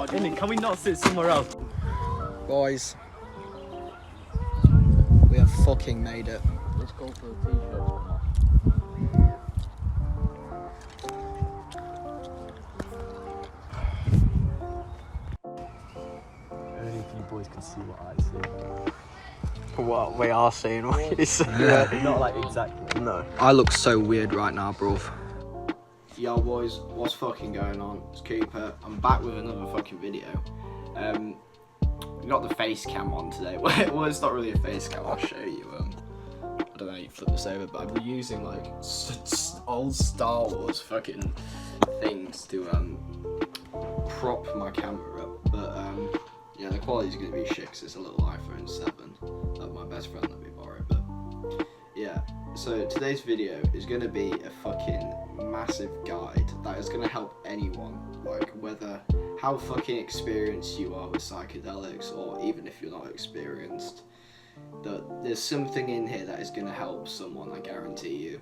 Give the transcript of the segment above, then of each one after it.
Can we not sit somewhere else? Boys, we have fucking made it. Let's go for a t-shirt. Only if you boys can see what I see. What we are seeing, what you see. Not like exactly. No. I look so weird right now, bruv. Yo boys, what's fucking going on? It's Cooper. I'm back with another fucking video. We got the face cam on today. Well, it's not really a face cam, I'll show you. I don't know how you flip this over, but I've been using like old Star Wars fucking things to prop my camera up. But yeah, the quality's gonna be shit 'cause it's a little iPhone 7 that my best friend let me borrow. But yeah, so today's video is gonna be a fucking massive guide that is gonna help anyone, like whether how fucking experienced you are with psychedelics or even if you're not experienced. There's something in here that is gonna help someone, I guarantee you.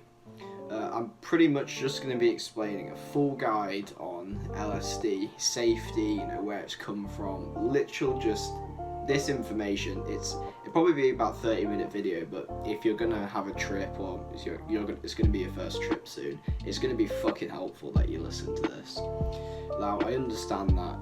I'm pretty much just going to be explaining a full guide on LSD, safety, you know, where it's come from, literal just this information. It'll probably be about 30-minute video, but if you're going to have a trip or it's going to be your first trip soon, it's going to be fucking helpful that you listen to this. Now, I understand that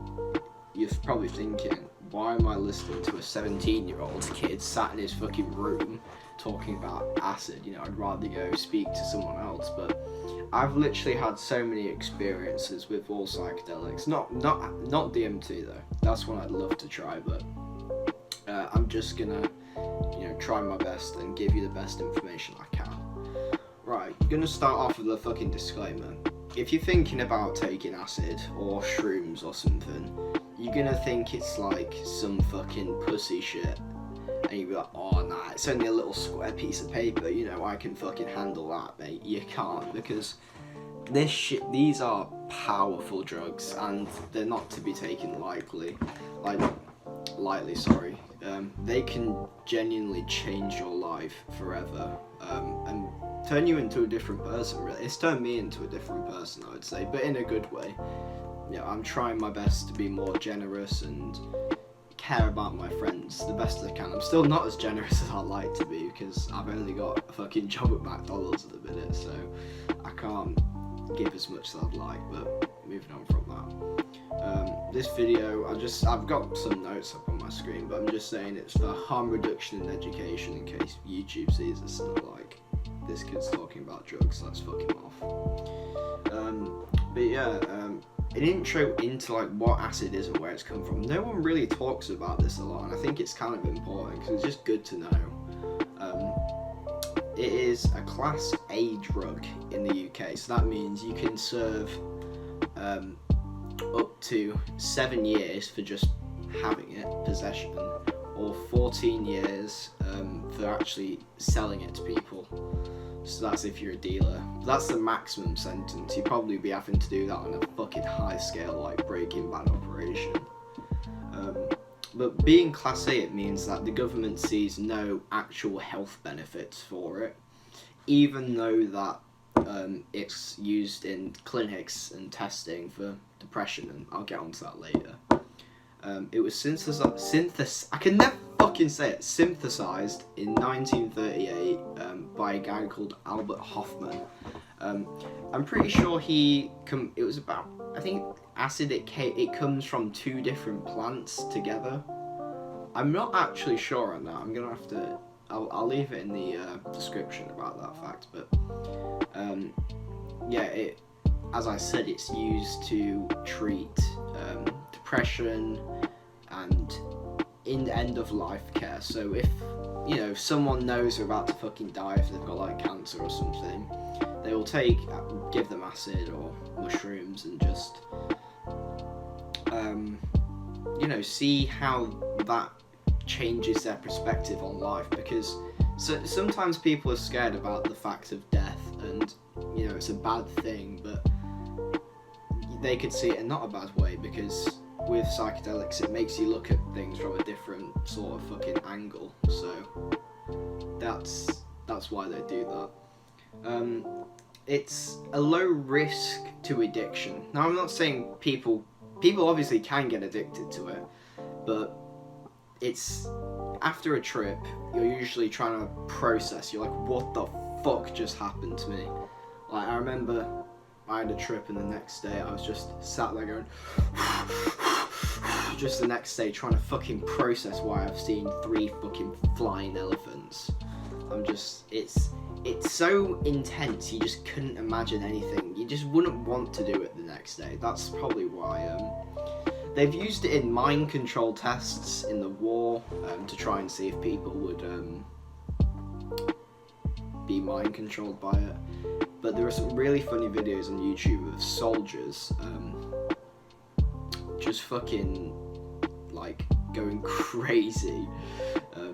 you're probably thinking, why am I listening to a 17-year-old kid sat in his fucking room talking about acid? You know, I'd rather go speak to someone else. But I've literally had so many experiences with all psychedelics. Not DMT though. That's one I'd love to try, but I'm just gonna, you know, try my best and give you the best information I can. Right, I'm gonna start off with a fucking disclaimer. If you're thinking about taking acid or shrooms or something, you're gonna think it's like some fucking pussy shit. And you'll be like, oh nah, it's only a little square piece of paper, you know, I can fucking handle that, mate. You can't, because these are powerful drugs and they're not to be taken lightly. They can genuinely change your life forever and turn you into a different person, really. It's turned me into a different person, I would say, but in a good way. You know, I'm trying my best to be more generous and care about my friends the best I can. I'm still not as generous as I'd like to be because I've only got a fucking job at McDonald's at the minute, so I can't give as much as I'd like, but moving on from that. This video, I've got some notes up on my screen, but I'm just saying it's for harm reduction and education in case YouTube sees this and they're like, this kid's talking about drugs, let's fuck him off. But yeah, an intro into like what acid is and where it's come from. No one really talks about this a lot, and I think it's kind of important because it's just good to know. It is a Class A drug in the UK, so that means you can serve up to 7 years for just having it, possession, or 14 years for actually selling it to people. So that's if you're a dealer. That's the maximum sentence. You'd probably be having to do that on a fucking high scale, like Breaking Bad operation. But being Class A, it means that the government sees no actual health benefits for it, even though that it's used in clinics and testing for depression, and I'll get onto that later. It was synthesized in 1938 by a guy called Albert Hofmann. I'm pretty sure it was about, I think acid, it comes from 2 different plants together. I'm not actually sure on that. I'm gonna have to, I'll leave it in the description about that fact, but yeah, as I said, it's used to treat depression and in end of life care. So if, you know, someone knows they're about to fucking die, if they've got like cancer or something, they will give them acid or mushrooms and just you know, see how that changes their perspective on life, because sometimes people are scared about the fact of death, and you know, it's a bad thing, but they could see it in not a bad way, because with psychedelics it makes you look at things from a different sort of fucking angle. So that's why they do that. It's a low risk to addiction. Now, I'm not saying people people obviously can get addicted to it, but it's after a trip, you're usually trying to process. You're like, what the fuck just happened to me? Like, I remember I had a trip, and the next day I was just sat there going, just the next day trying to fucking process why I've seen 3 fucking flying elephants. It's so intense, you just couldn't imagine anything. You just wouldn't want to do it the next day. That's probably why they've used it in mind control tests in the war to try and see if people would be mind controlled by it. But there are some really funny videos on YouTube of soldiers just fucking like going crazy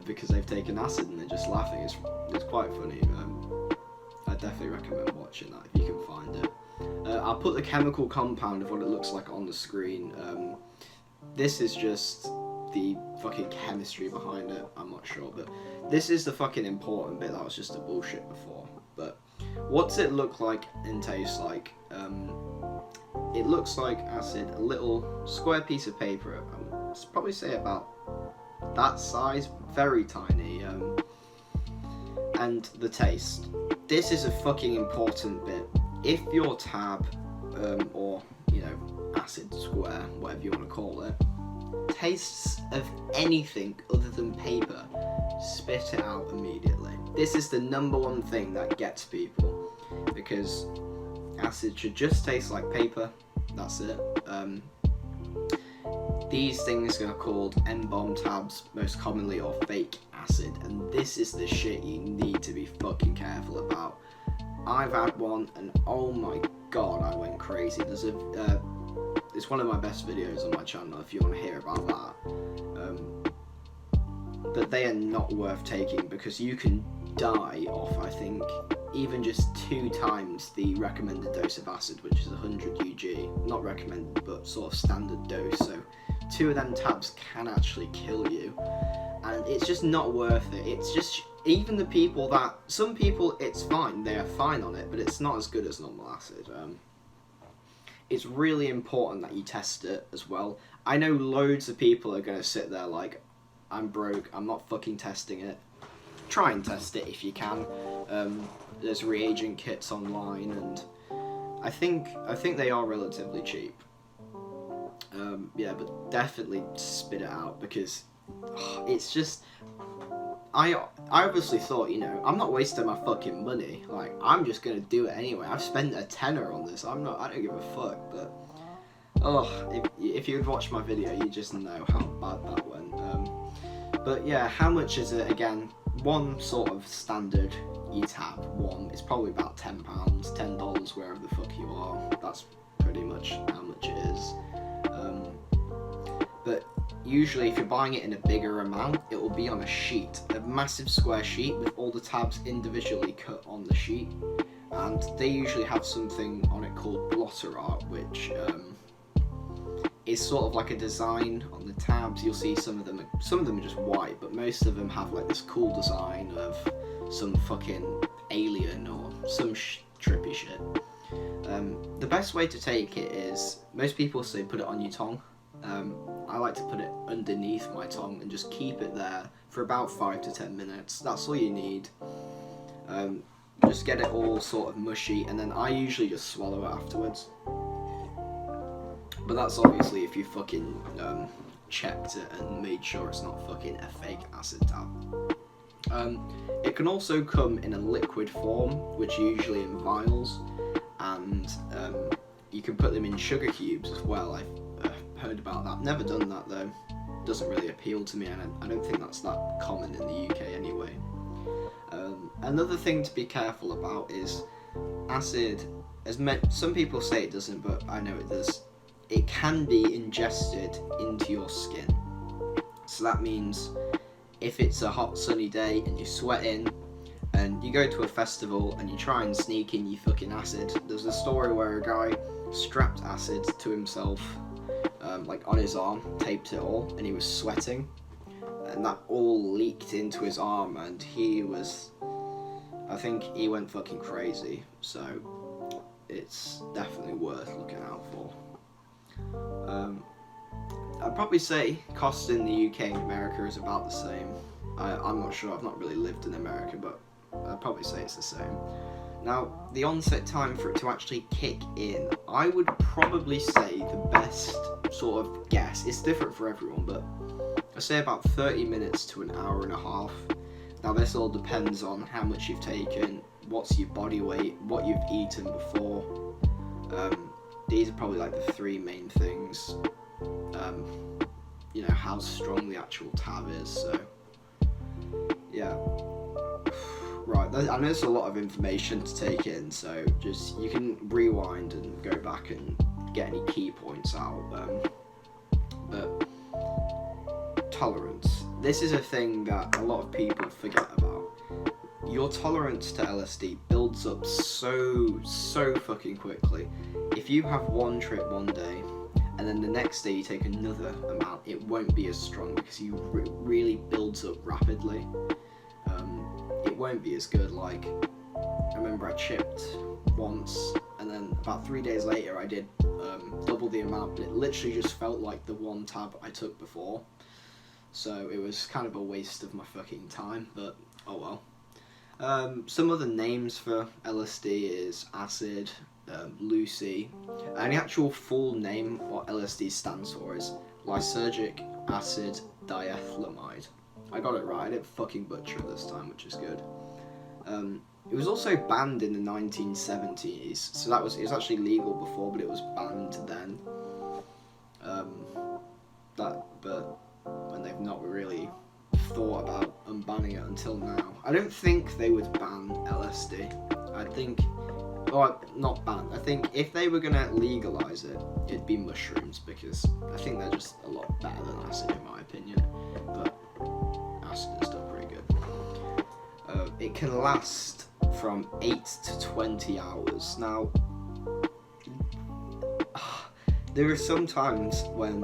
because they've taken acid and they're just laughing. It's quite funny. I definitely recommend watching that if you can find it. I'll put the chemical compound of what it looks like on the screen. This is just the fucking chemistry behind it. I'm not sure, but this is the fucking important bit. That was just the bullshit before. But what's it look like and taste like? It looks like acid, a little square piece of paper. I would probably say about that size, very tiny. And the taste. This is a fucking important bit. If your tab, or you know, acid square, whatever you want to call it, tastes of anything other than paper, spit it out immediately. This is the #1 thing that gets people, because acid should just taste like paper. That's it. These things are called N-bomb tabs, most commonly, or fake acid, and this is the shit you need to be fucking careful about. I've had one, and oh my god, I went crazy. It's one of my best videos on my channel if you want to hear about that. But they are not worth taking, because you can die off, I think, even just 2 times the recommended dose of acid, which is 100 UG. Not recommended, but sort of standard dose. So 2 of them tabs can actually kill you, and it's just not worth it. It's just, even the people that, some people, it's fine, they are fine on it, but it's not as good as normal acid. It's really important that you test it as well. I know loads of people are going to sit there like, I'm broke, I'm not fucking testing it. Try and test it if you can. There's reagent kits online, and I think they are relatively cheap. Yeah, but definitely spit it out, because it's just, I obviously thought, you know, I'm not wasting my fucking money. Like, I'm just gonna do it anyway. I've spent a tenner on this. I don't give a fuck. But if you'd watched my video, you just know how bad that went. But yeah, how much is it again? One sort of standard E-tab one is probably about £10, $10 wherever the fuck you are. That's pretty much how much it is. But usually if you're buying it in a bigger amount, it will be on a sheet, a massive square sheet with all the tabs individually cut on the sheet, and they usually have something on it called blotter art, which is sort of like a design on the tabs. You'll see some of them are just white, but most of them have like this cool design of some fucking alien or some trippy shit. The best way to take it is, most people say put it on your tongue. I like to put it underneath my tongue and just keep it there for about 5 to 10 minutes. That's all you need. Just get it all sort of mushy, and then I usually just swallow it afterwards. But that's obviously if you fucking checked it and made sure it's not fucking a fake acid tab. It can also come in a liquid form, which are usually in vials, and you can put them in sugar cubes as well. I've heard about that. Never done that though. Doesn't really appeal to me, and I don't think that's that common in the UK anyway. Another thing to be careful about is acid. Some people say it doesn't, but I know it does. It can be ingested into your skin. So that means if it's a hot sunny day and you're sweating and you go to a festival and you try and sneak in your fucking acid. There's a story where a guy strapped acid to himself, like on his arm, taped it all, and he was sweating, and that all leaked into his arm, and I think he went fucking crazy. So it's definitely worth looking out for. probably say costs in the UK and America is about the same. I'm not sure, I've not really lived in America, but I'd probably say it's the same. Now, the onset time for it to actually kick in, I would probably say the best sort of guess, it's different for everyone, but I'd say about 30 minutes to an hour and a half. Now, this all depends on how much you've taken, what's your body weight, what you've eaten before. These are probably like the three main things. You know, how strong the actual tab is, so yeah. Right, I know there's a lot of information to take in, so just you can rewind and go back and get any key points out. But tolerance. This is a thing that a lot of people forget about. Your tolerance to LSD builds up so fucking quickly. If you have one trip one day, and then the next day you take another amount, it won't be as strong because you really builds up rapidly. It won't be as good. Like, I remember I chipped once, and then about 3 days later I did double the amount, but it literally just felt like the one tab I took before. So it was kind of a waste of my fucking time, but oh well. Some other names for LSD is ASSID, Lucy, and the actual full name, what LSD stands for, is lysergic acid diethylamide. I got it right, I didn't fucking butcher it this time, which is good. It was also banned in the 1970s, so it was actually legal before, but it was banned then. When they've not really thought about unbanning it until now. I don't think they would ban LSD. I think, or not ban, I think if they were gonna legalise it, it'd be mushrooms, because I think they're just a lot better than acid in my opinion, but acid is still pretty good. It can last from 8 to 20 hours. Now, there are some times when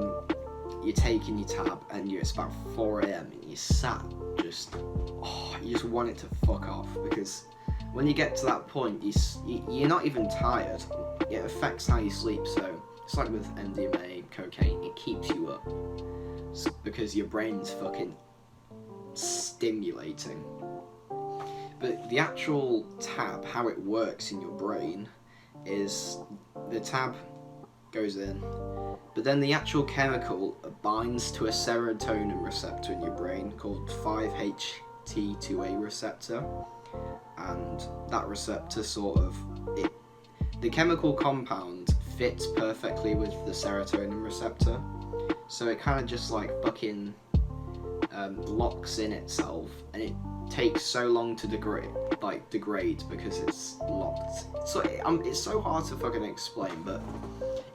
you're taking your tab and it's about 4 AM and you're sat you just want it to fuck off, because when you get to that point, you're not even tired. It affects how you sleep, so it's like with MDMA, cocaine, it keeps you up because your brain's fucking stimulating. But the actual tab, how it works in your brain, is the tab goes in, but then the actual chemical binds to a serotonin receptor in your brain called 5-HT2A receptor, and that receptor the chemical compound fits perfectly with the serotonin receptor, so it kind of just like fucking locks in itself, and it takes so long to degrade because it's locked. So it's so hard to fucking explain, but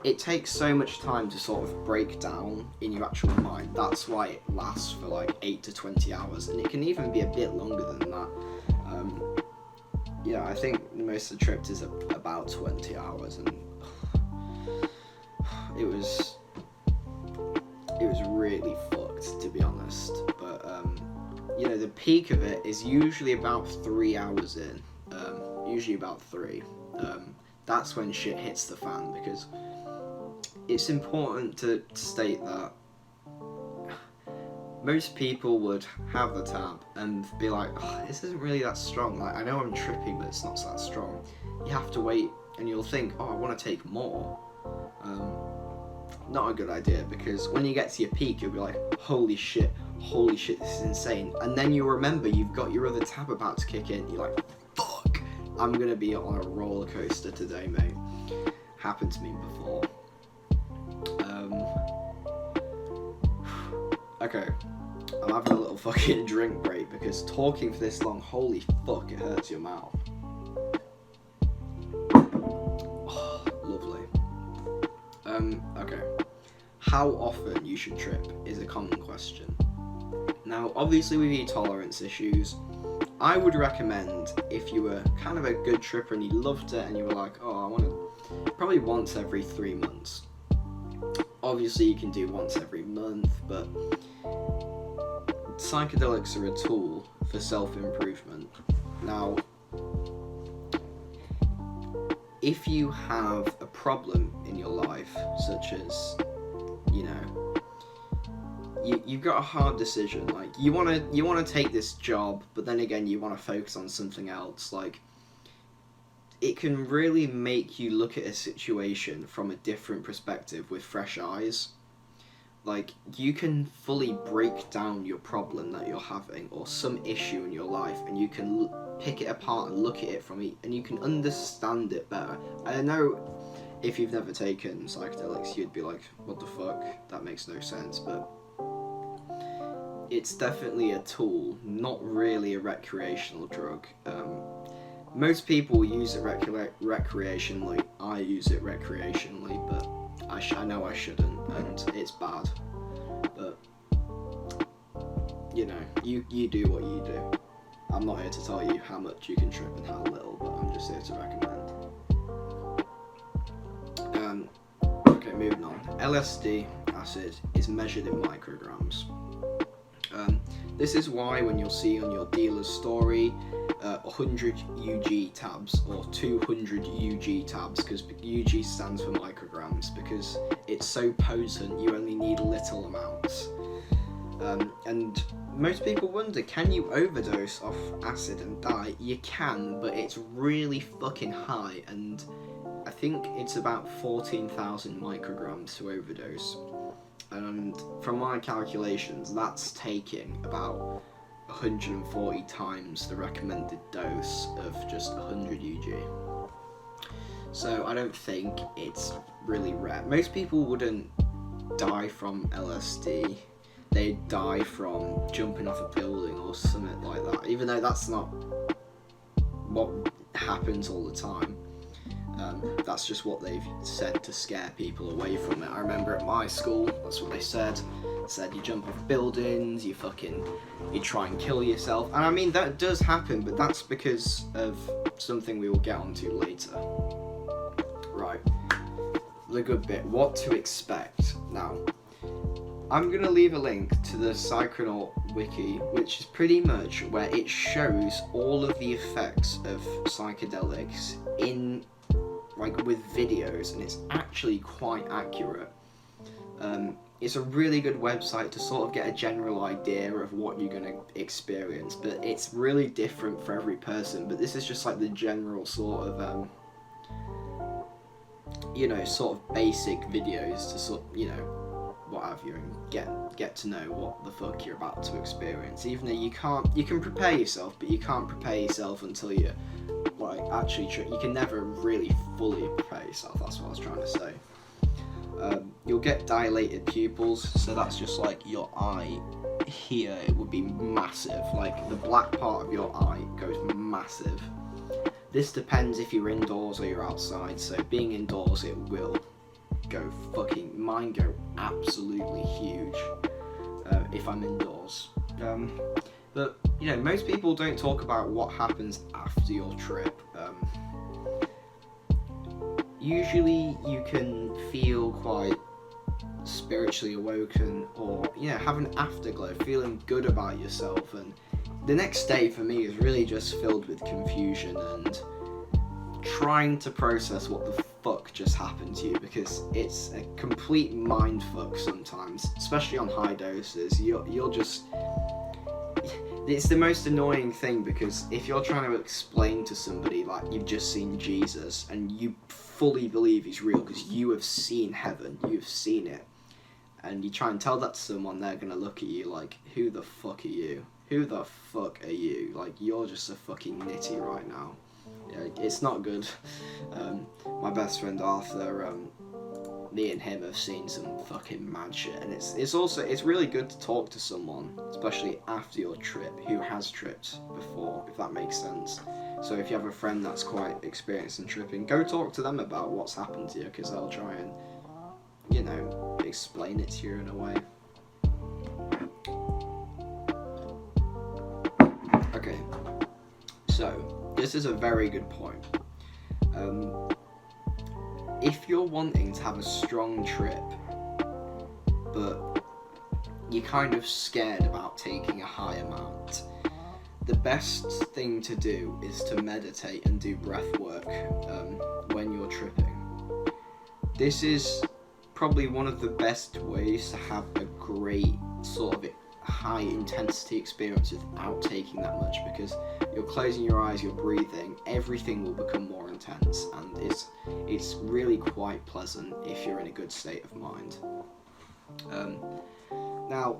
it takes so much time to sort of break down in your actual mind. That's why it lasts for like 8 to 20 hours, and it can even be a bit longer than that. Yeah, I think most of the trips is about 20 hours, and it was really fucked, to be honest. But you know, the peak of it is usually about 3 hours in, usually about 3. That's when shit hits the fan, because it's important to state that most people would have the tab and be like, oh, this isn't really that strong. Like, I know I'm trippy, but it's not that strong. You have to wait, and you'll think, oh, I want to take more. Not a good idea, because when you get to your peak, you'll be like, holy shit, this is insane. And then you remember you've got your other tab about to kick in. You're like, fuck, I'm gonna be on a roller coaster today, mate. Happened to me before. Okay, I'm having a little fucking drink break, because talking for this long, holy fuck, it hurts your mouth. Oh, lovely. Okay. How often you should trip is a common question. Now, obviously with your tolerance issues, I would recommend, if you were kind of a good tripper and you loved it and you were like, oh, I want to, probably once every 3 months. Obviously you can do once every month, but psychedelics are a tool for self-improvement. Now, if you have a problem in your life, such as, you know, you've got a hard decision. Like, you wanna take this job, but then again, you wanna focus on something else. Like, it can really make you look at a situation from a different perspective with fresh eyes. Like, you can fully break down your problem that you're having or some issue in your life, and you can pick it apart and look at it and you can understand it better. I know if you've never taken psychedelics, you'd be like, what the fuck, that makes no sense, but it's definitely a tool, not really a recreational drug. Most people use it recreationally. I use it recreationally, but I know I shouldn't, and it's bad. But, you know, you do what you do. I'm not here to tell you how much you can trip and how little, but I'm just here to recommend. Okay, moving on. LSD acid is measured in micrograms. This is why when you'll see on your dealer's story 100 UG tabs or 200 UG tabs, because UG stands for micrograms, because it's so potent you only need little amounts. And most people wonder, can you overdose off acid and die? You can, but it's really fucking high, and I think it's about 14,000 micrograms to overdose. And from my calculations, that's taking about 140 times the recommended dose of just 100 UG. So I don't think it's really rare. Most people wouldn't die from LSD. They'd die from jumping off a building or something like that, even though that's not what happens all the time. That's just what they've said to scare people away from it. I remember at my school, that's what they said. They said you jump off buildings, you try and kill yourself. And I mean, that does happen, but that's because of something we will get onto later. Right, the good bit, what to expect. Now, I'm going to leave a link to the Psychonaut Wiki, which is pretty much where it shows all of the effects of psychedelics in, like, with videos, and it's actually quite accurate. It's a really good website to sort of get a general idea of what you're going to experience, but it's really different for every person. But this is just like the general sort of, you know, sort of basic videos to sort, you know, what have you, and get to know what the fuck you're about to experience. Even though you can prepare yourself, but you can't prepare yourself until you, like, actually you can never really fully prepare yourself. That's what I was trying to say. You'll get dilated pupils, so that's just like your eye here, it would be massive, like the black part of your eye goes massive. This depends if you're indoors or you're outside, so being indoors it will go mine go absolutely huge if I'm indoors. But, you know, most people don't talk about what happens after your trip. Usually you can feel quite spiritually awoken, or, you know, have an afterglow, feeling good about yourself, and the next day for me is really just filled with confusion and trying to process what the fuck just happened to you, because it's a complete mind fuck sometimes, especially on high doses. You'll just, it's the most annoying thing, because if you're trying to explain to somebody, like, you've just seen Jesus and you fully believe he's real because you have seen heaven, you've seen it, and you try and tell that to someone, they're gonna look at you like, who the fuck are you? Who the fuck are you? Like, you're just a fucking nitty right now. Yeah, it's not good. My best friend Arthur, me and him have seen some fucking mad shit, and it's really good to talk to someone, especially after your trip, who has tripped before, if that makes sense. So if you have a friend that's quite experienced in tripping, go talk to them about what's happened to you, because they'll try and, you know, explain it to you in a way. Okay, so this is a very good point. If you're wanting to have a strong trip, but you're kind of scared about taking a high amount, the best thing to do is to meditate and do breath work when you're tripping. This is probably one of the best ways to have a great sort of high intensity experience without taking that much, because you're closing your eyes, you're breathing, everything will become more intense, and it's really quite pleasant if you're in a good state of mind. Now,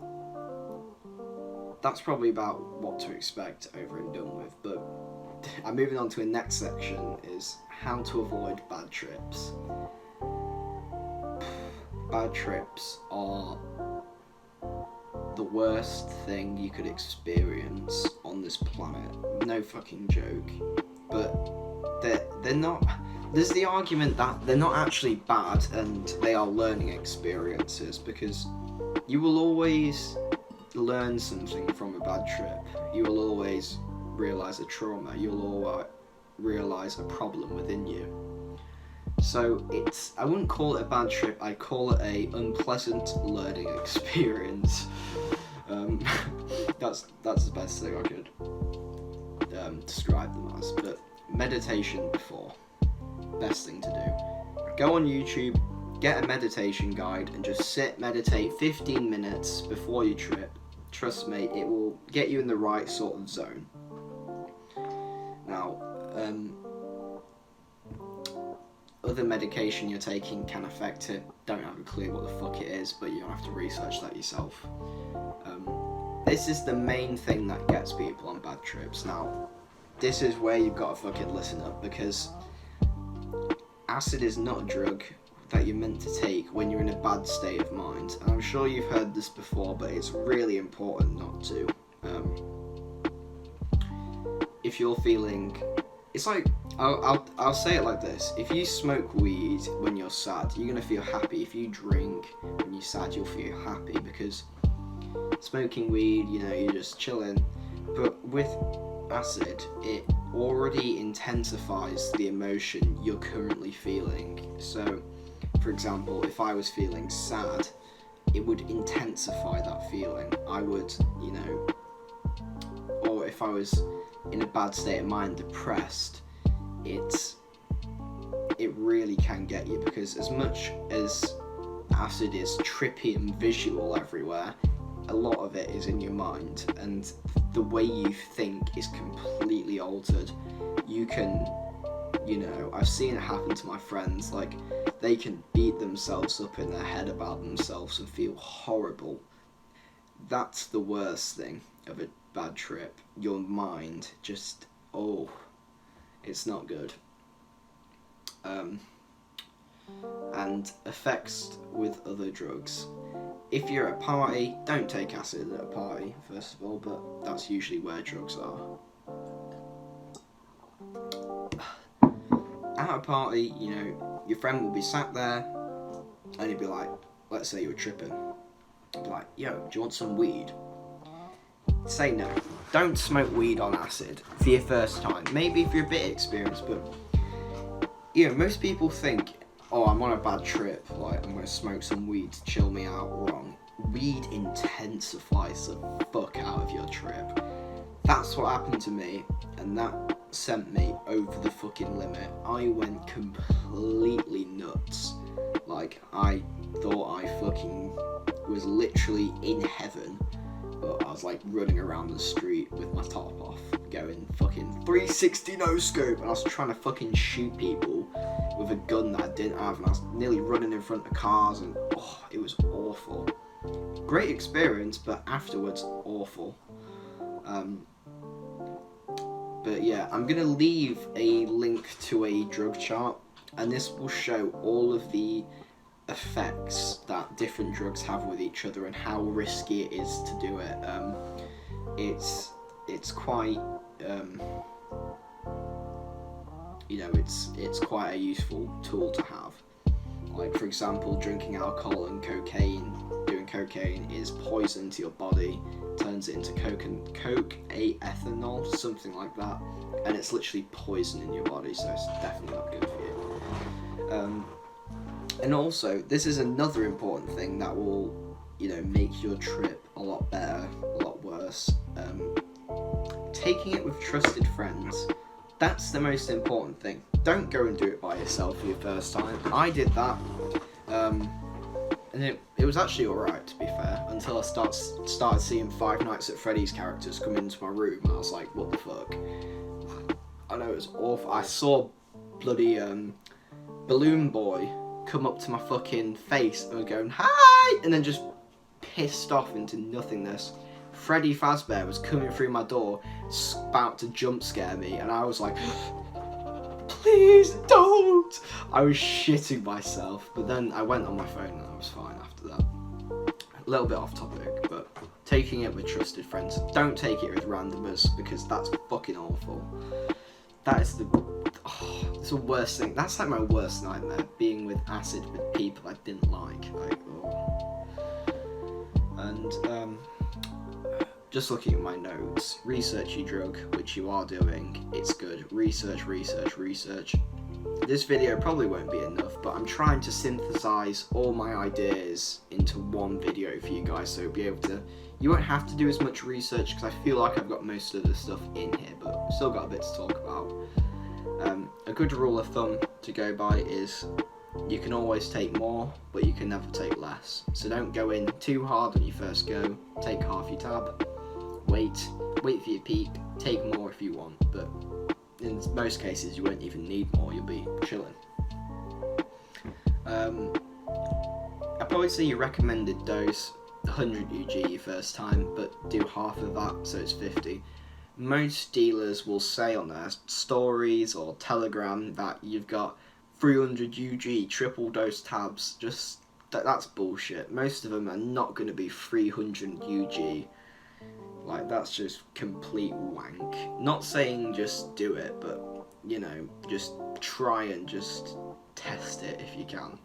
that's probably about what to expect over and done with, but I'm moving on to the next section, is how to avoid bad trips. Bad trips are the worst thing you could experience on this planet. No fucking joke. But they're not. There's the argument that they're not actually bad and they are learning experiences, because you will always learn something from a bad trip. You will always realise a trauma. You'll always realise a problem within you. So I wouldn't call it a bad trip, I'd call it a unpleasant learning experience. That's the best thing I could describe them as. But meditation before, best thing to do. Go on YouTube, get a meditation guide, and just meditate 15 minutes before your trip. Trust me, it will get you in the right sort of zone. Now, other medication you're taking can affect it. Don't have a clue what the fuck it is, but you'll have to research that yourself. This is the main thing that gets people on bad trips. Now, this is where you've got to fucking listen up, because acid is not a drug that you're meant to take when you're in a bad state of mind. And I'm sure you've heard this before, but it's really important not to. If you're feeling, it's like, I'll say it like this: if you smoke weed when you're sad, you're gonna feel happy. If you drink when you're sad, you'll feel happy, because smoking weed, you're just chilling. But with acid, it already intensifies the emotion you're currently feeling. So, for example, if I was feeling sad, it would intensify that feeling. I would, or if I was in a bad state of mind, depressed, it really can get you, because as much as acid is trippy and visual everywhere, a lot of it is in your mind, and the way you think is completely altered. You can, I've seen it happen to my friends, like, they can beat themselves up in their head about themselves and feel horrible. That's the worst thing of a bad trip. Your mind just, it's not good. And effects with other drugs. If you're at a party, don't take acid at a party, first of all, but that's usually where drugs are. At a party, your friend will be sat there, and he'll be like, let's say you were tripping, he'll be like, yo, do you want some weed? Say no. Don't smoke weed on acid for your first time. Maybe if you're a bit experienced, but most people think, I'm on a bad trip, like, I'm gonna smoke some weed to chill me out. Wrong. Weed intensifies the fuck out of your trip. That's what happened to me, and that sent me over the fucking limit. I went completely nuts. Like, I thought I fucking was literally in heaven. But I was like running around the street with my top off, going fucking 360 no scope, and I was trying to fucking shoot people with a gun that I didn't have, and I was nearly running in front of cars, and it was awful. Great experience, but afterwards awful. But yeah, I'm gonna leave a link to a drug chart, and this will show all of the effects that different drugs have with each other and how risky it is to do it. It's quite it's quite a useful tool to have. Like, for example, drinking alcohol and doing cocaine is poison to your body, turns it into ethanol, something like that, and it's literally poison in your body, so it's definitely not good for you. And also, this is another important thing that will, make your trip a lot better, a lot worse. Taking it with trusted friends, that's the most important thing. Don't go and do it by yourself for your first time. I did that, and it it was actually alright, to be fair, until I started seeing Five Nights at Freddy's characters come into my room, and I was like, what the fuck? I know, it was awful. I saw bloody Balloon Boy come up to my fucking face and was going, hi! And then just pissed off into nothingness. Freddy Fazbear was coming through my door, about to jump scare me, and I was like, please don't! I was shitting myself, but then I went on my phone and I was fine after that. A little bit off topic, but taking it with trusted friends. Don't take it with randomers, because that's fucking awful. That is it's the worst thing. That's like my worst nightmare, being with ASSID with people I didn't like. And just looking at my notes, research your drug, which you are doing, it's good. Research. This video probably won't be enough, but I'm trying to synthesize all my ideas into one video for you guys, so you'll be able to, you won't have to do as much research, because I feel like I've got most of the stuff in here, but still got a bit to talk about. A good rule of thumb to go by is, you can always take more, but you can never take less. So don't go in too hard when you first go, take half your tab, wait for your peak, take more if you want, but in most cases you won't even need more, you'll be chilling. I'd probably say your recommended dose, 100 UG your first time, but do half of that, so it's 50. Most dealers will say on their stories or Telegram that you've got 300 UG triple dose tabs. Just that's bullshit. Most of them are not going to be 300 UG. Like, that's just complete wank. Not saying just do it, but you know, just try and just test it if you can.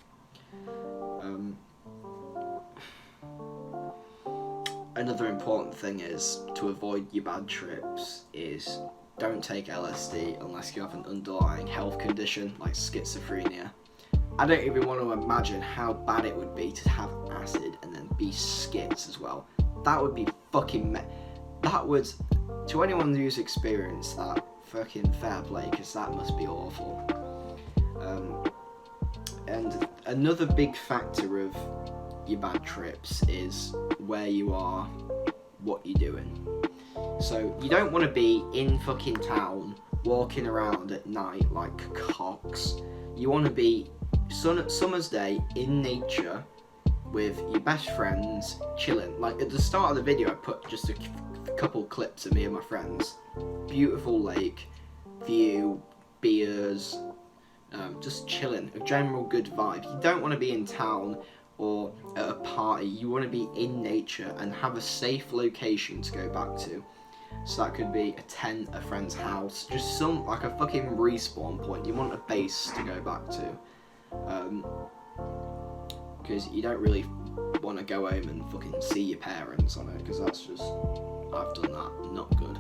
Another important thing is, to avoid your bad trips, is don't take LSD unless you have an underlying health condition like schizophrenia. I don't even want to imagine how bad it would be to have acid and then be skids as well. That would be fucking that would, to anyone who's experienced that, fucking fair play, because that must be awful. And another big factor of your bad trips is where you are, what you're doing. So you don't want to be in fucking town walking around at night like cocks. You want to be summer's day in nature with your best friends chilling. Like at the start of the video I put just a couple clips of me and my friends. Beautiful lake, view, beers, just chilling, a general good vibe. You don't want to be in town or at a party. You want to be in nature and have a safe location to go back to. So that could be a tent, a friend's house, just some, like a fucking respawn point. You want a base to go back to. Because you don't really want to go home and fucking see your parents on it, because that's just, I've done that, not good.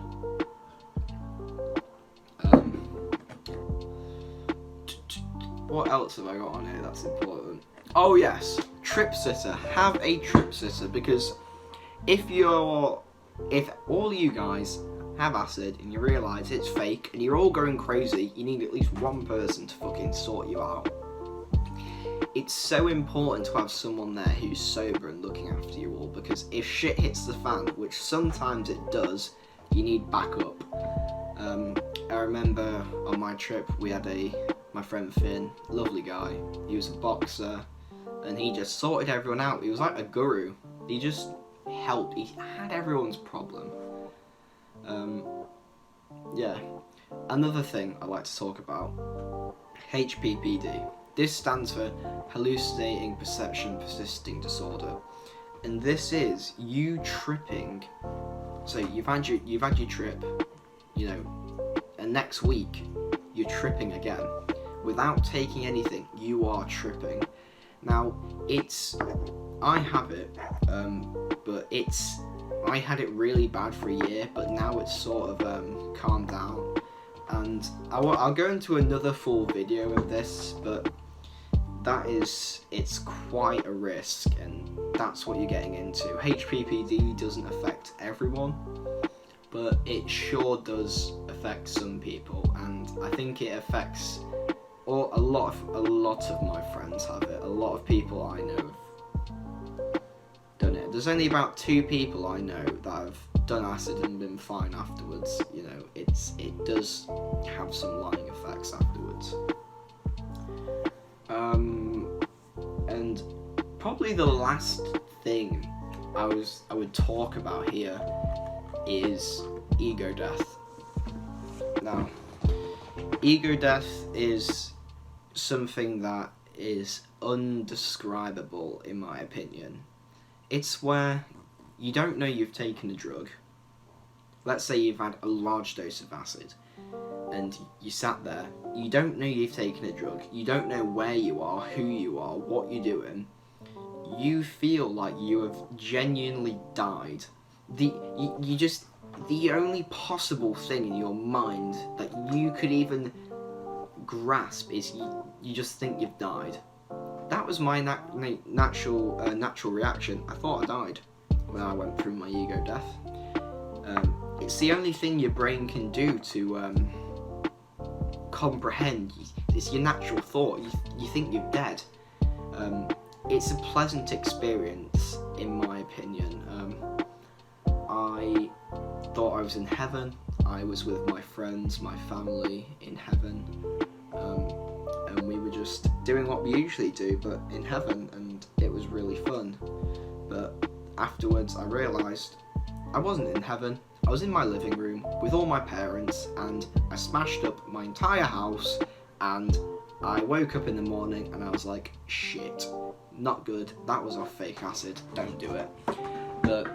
What else have I got on here that's important? Oh yes, trip sitter. Have a trip sitter, because if all you guys have ASSID and you realise it's fake and you're all going crazy, you need at least one person to fucking sort you out. It's so important to have someone there who's sober and looking after you all, because if shit hits the fan, which sometimes it does, you need backup. I remember on my trip we had my friend Finn, lovely guy, he was a boxer, and he just sorted everyone out. He was like a guru. He just helped, he had everyone's problem. Yeah. Another thing I like to talk about, HPPD. This stands for Hallucinating Perception Persisting Disorder, and this is you tripping. So you've had your trip, you know, and next week you're tripping again without taking anything. You are tripping. Now I have it, but I had it really bad for a year, but now it's sort of calmed down, and I'll go into another full video of this, but it's quite a risk, and that's what you're getting into. HPPD doesn't affect everyone, but it sure does affect some people, and I think it affects a lot of my friends have it. A lot of people I know there's only about 2 people I know that have done acid and been fine afterwards. You know, it does have some lying effects afterwards. And probably the last thing I would talk about here is ego death. Now, ego death is something that is undescribable in my opinion. It's where you don't know you've taken a drug. Let's say you've had a large dose of acid and you sat there, you don't know you've taken a drug, you don't know where you are, who you are, what you're doing. You feel like you have genuinely died. The only possible thing in your mind that you could even grasp is you just think you've died. That was my natural reaction. I thought I died when I went through my ego death. It's the only thing your brain can do to comprehend. It's your natural thought. You think you're dead. It's a pleasant experience, in my opinion. I thought I was in heaven. I was with my friends, my family in heaven, and we were just doing what we usually do, but in heaven, and it was really fun. But afterwards, I realised I wasn't in heaven. I was in my living room with all my parents, and I smashed up my entire house, and I woke up in the morning and I was like, shit, not good, that was off fake acid, don't do it. But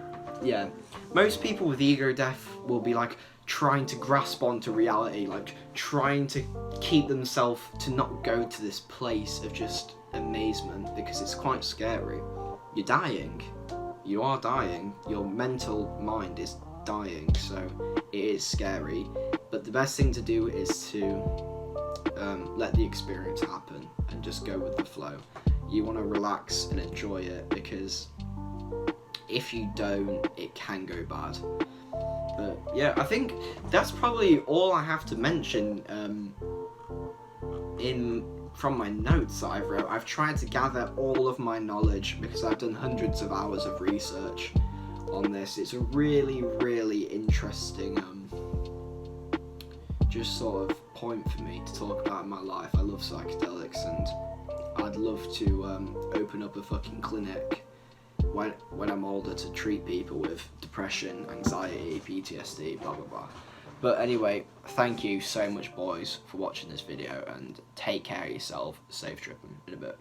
yeah, most people with ego death will be like trying to grasp onto reality, like trying to keep themselves to not go to this place of just amazement, because it's quite scary. You're dying, you are dying, your mental mind is dying, so it is scary, but the best thing to do is to let the experience happen and just go with the flow. You want to relax and enjoy it, because if you don't, it can go bad. But yeah, I think that's probably all I have to mention from my notes that I've wrote. I've tried to gather all of my knowledge because I've done hundreds of hours of research on this. It's a really, really interesting just sort of point for me to talk about in my life. I love psychedelics, and I'd love to open up a fucking clinic when I'm older to treat people with depression, anxiety, PTSD, blah blah blah. But anyway, thank you so much, boys, for watching this video, and take care of yourself. Safe tripping in a bit.